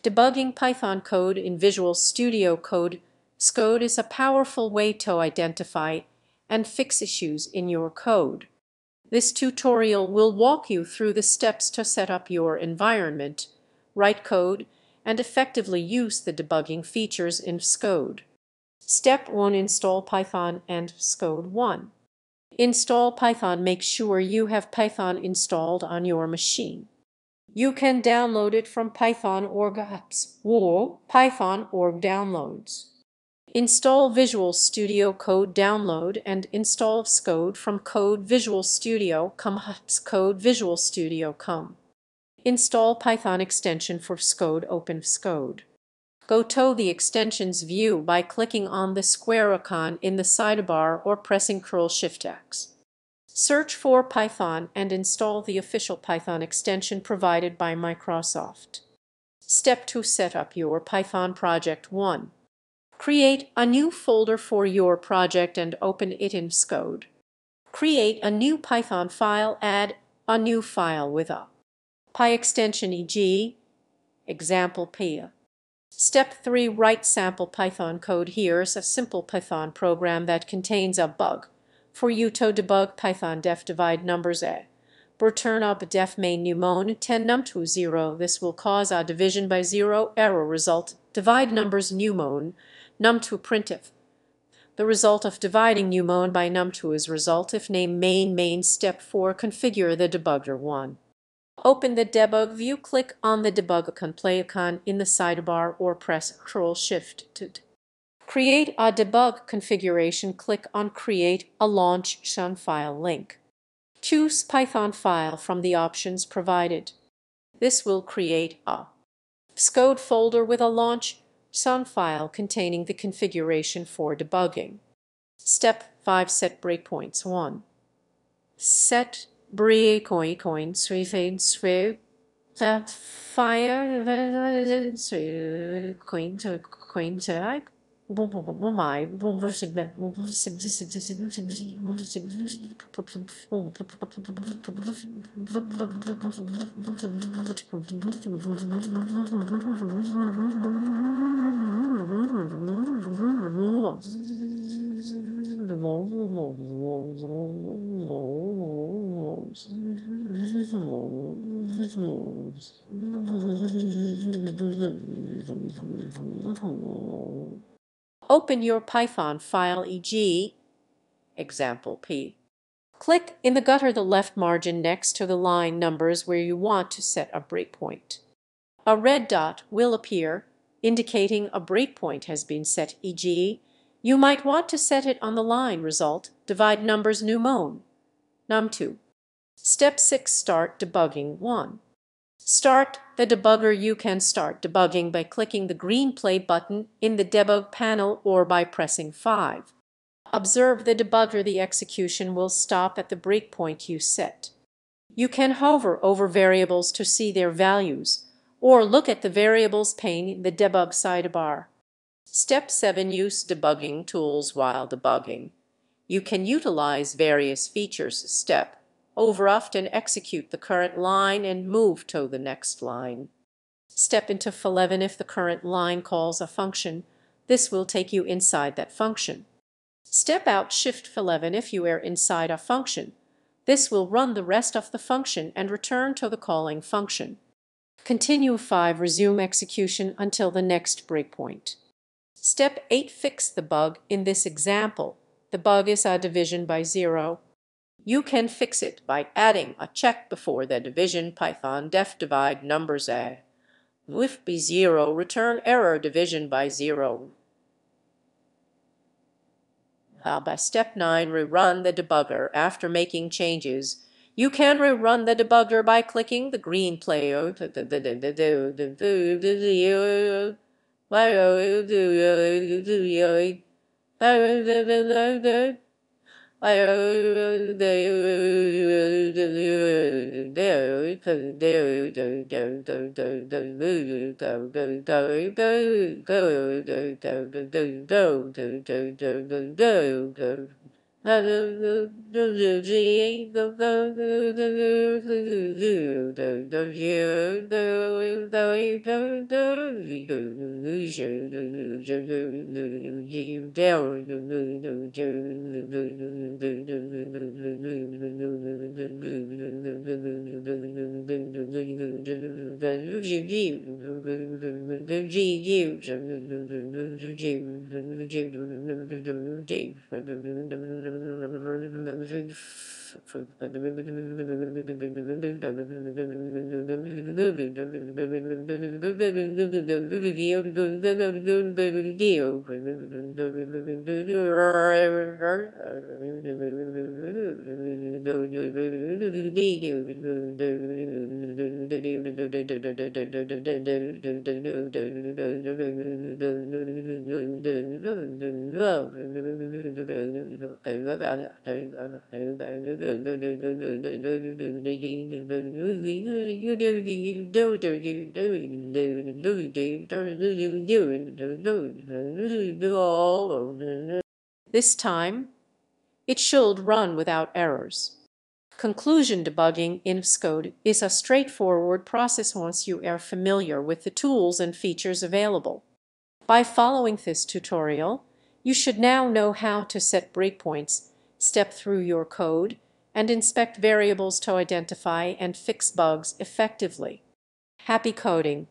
Debugging Python code in Visual Studio Code vscode is a powerful way to identify and fix issues in your code. This tutorial will walk you through the steps to set up your environment, write code, and effectively use the debugging features in vscode. Step 1. Install Python and vscode 1. Install Python. Make sure you have Python installed on your machine. You can download it from Python.org apps or Python.org downloads. Install Visual Studio Code. Download and install vscode from Code Visual Studio Code Visual Studio. Install Python extension for vscode. Open vscode. Go to the extensions view by clicking on the square icon in the sidebar or pressing ctrl-shift-X. Search for Python and install the official Python extension provided by Microsoft. Step 2. Set up your Python project. 1. Create a new folder for your project and open it in vscode. Create a new Python file. Add a new file with a Py extension, e.g. example.py. Step 3. Write sample Python code. Here's a simple Python program that contains a bug for you to debug Python def divide numbers a. Return up def main new mon 10 num to 0. This will cause a division by 0 error result. Divide numbers new mon num to printf. The result of dividing new mon by num2 is result if name main. Step 4. Configure the debugger. 1. Open the debug view. Click on the debug icon in the sidebar or press ctrl-shift to create a debug configuration. Click on Create a Launch file link. Choose Python file from the options provided. This will create a vscode folder with a launch file containing the configuration for debugging. Step 5. Set breakpoints. 1. Set breakpoints that fire Open your Python file, e.g. example.py. Click in the gutter the left margin next to the line numbers where you want to set a breakpoint. A red dot will appear indicating a breakpoint has been set, e.g. you might want to set it on the line result divide numbers new mon num2. Step 6. Start debugging. 1. Start the debugger. You can start debugging by clicking the green play button in the debug panel or by pressing 5. Observe the debugger. The execution will stop at the breakpoint you set. You can hover over variables to see their values or look at the variables pane in the debug sidebar. Step 7. Use debugging tools while debugging. You can utilize various features. Step over often execute the current line and move to the next line. Step into f11. If the current line calls a function, this will take you inside that function. Step out Shift f11 if you are inside a function. This will run the rest of the function and return to the calling function. Continue 5. Resume execution until the next breakpoint. Step 8. Fix the bug. In this example, the bug is a division by 0. You can fix it by adding a check before the division. Python def divide numbers a. If be 0, return error division by 0. By step 9. Rerun the debugger. After making changes, you can rerun the debugger by clicking the green play This time, it should run without errors. Conclusion debugging in vscode is a straightforward process once you are familiar with the tools and features available. By following this tutorial, you should now know how to set breakpoints, step through your code, and inspect variables to identify and fix bugs effectively. Happy coding!